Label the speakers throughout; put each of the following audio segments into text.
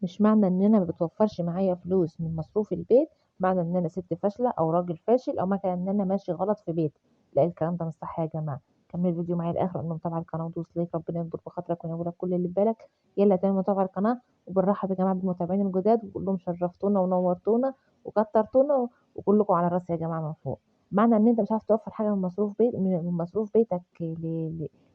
Speaker 1: مش معنى إن أنا ما بتوفّرش معايا فلوس من مصروف البيت، معنى إن أنا سِت فاشلة أو راجل فاشل أو معنى إن أنا ماشي غلط في بيتي، لأ الكلام ده مش صح يا جماعة. كمّلوا الفيديو معايا للآخر، اعملوا متابعة للقناة ودوس لايك، ربنا يكبر بخاطرك وينوّر لك كل اللي في بالك. يالّا تعملوا متابعة للقناة، وبنرحّب يا جماعة بالمتابعين الجداد وبنقول لهم شرّفتونا ونوّرتونا وكتّرتونا وكلّكم على راسي يا جماعة من فوق. معنى إن أنت مش عارف توفّر حاجة من مصروف من مصروف بيتك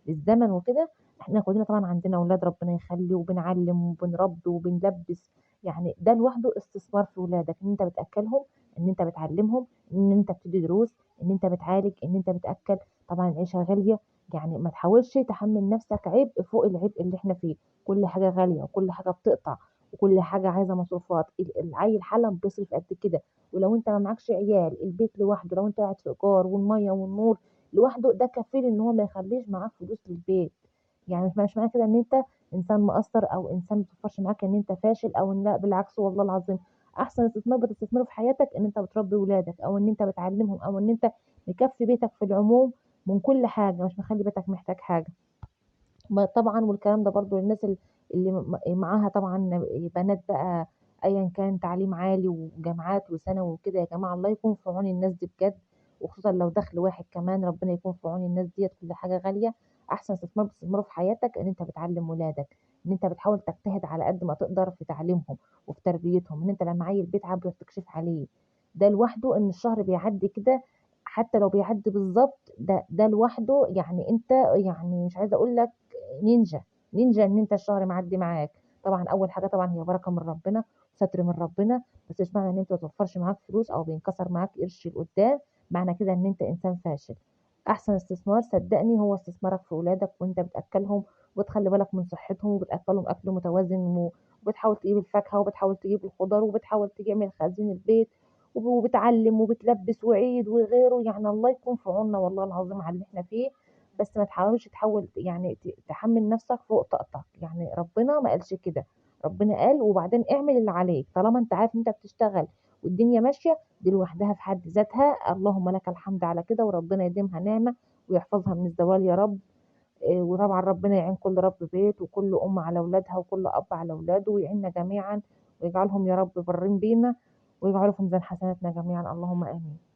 Speaker 1: للزمن وكده، إحنا كلّنا طبعًا عندنا أولاد ربنا يخلّي وبنعلّم وبنربّي وبنلبّس، يعني ده لوحده استثمار في ولادك، إن أنت بتأكّلهم، إن أنت بتعلّمهم، إن أنت بتدّي دروس، إن أنت بتعالج، إن أنت بتأكّل. طبعًا العيشة غالية، يعني ما تحاولش تحمّل نَفْسك عبء فوق العبء اللي إحنا فيه. كل حاجة غالية وكل حاجة بتقطع وكل حاجة عايزة مصروفات، العيّل حالًا بيصرف قد كده، ولو أنت ما معاكش عيال، البيت لوحده لو أنت قاعد في إيجار والمَيّة والنور لوحده ده كفيل إن هو ما يخلّيش معاك فلوس للبيت. يعني مش معنى كده إن أنت إنسان مقصّر أو إنسان ما بتوفّرش معاك إن أنت فاشل أو إن لأ بالعكس والله العظيم أحسن استثمار بتستثمره في حياتك إن أنت بتربّي ولادك أو إن أنت بتعلّمهم أو إن أنت مكفّي بيتك في العموم من كل حاجة، مش مخلّي بيتك محتاج حاجة. طبعًا والكلام ده برضه للناس اللي معاها طبعًا بنات بقى أيًا كان تعليم عالي وجامعات وثانوي وكده، يا جماعة الله يكون في عون الناس دي بجد، وخصوصًا لو دخل واحد كمان ربنا يكون في عون الناس ديّة، كل حاجة غالية. أحسن استثمار بتستثمره في حياتك إن أنت بتعلّم ولادك، إن أنت بتحاول تجتهد على قد ما تقدر في تعليمهم وفي تربيتهم، إن أنت لمّا عيّل بيتعب تكشف عليه. ده لوحده إن الشهر بيعدّي كده حتى لو بيعدّي بالضبط ده لوحده يعني أنت يعني مش عايزة أقول لك نينجا، نينجا إن أنت الشهر معدّي معاك. طبعًا أول حاجة طبعًا هي بركة من ربنا وستر من ربنا، بس مش معنى إن أنت ما توفّرش معاك فلوس أو بينكسر معاك قرش لقدّام، معنى كده إن أنت إنسان فاشل. أحسن استثمار صدّقني هو استثمارك في ولادك وأنت بتأكّلهم وبتخلّي بالك من صحّتهم وبتأكّلهم أكل متوازن وبتحاول تجيب الفاكهة وبتحاول تجيب الخضار وبتحاول تعمل خزين البيت وبتعلّم وبتلبّس وعيد وغيره، يعني الله يكون في عوننا والله العظيم على اللي إحنا فيه. بس ما تحاولش تحوّل يعني تحمّل نَفْسك فوق طاقتك، يعني ربنا ما قالش كده، ربنا قال وبعدين اعمل اللي عليك، طالما أنت عارف إن أنت بتشتغل والدنيا ماشية، دي لوحدها في حد ذاتها اللهم لك الحمد على كده، وربنا يديمها نعمة ويحفظها من الزوال يا رب. وطبعًا ربنا يعين كل رب بيت وكل أم على ولادها وكل أب على ولاده ويعيننا جميعًا ويجعلهم يا رب بارين بينا ويجعله في ميزان حسناتنا جميعًا، اللهم آمين.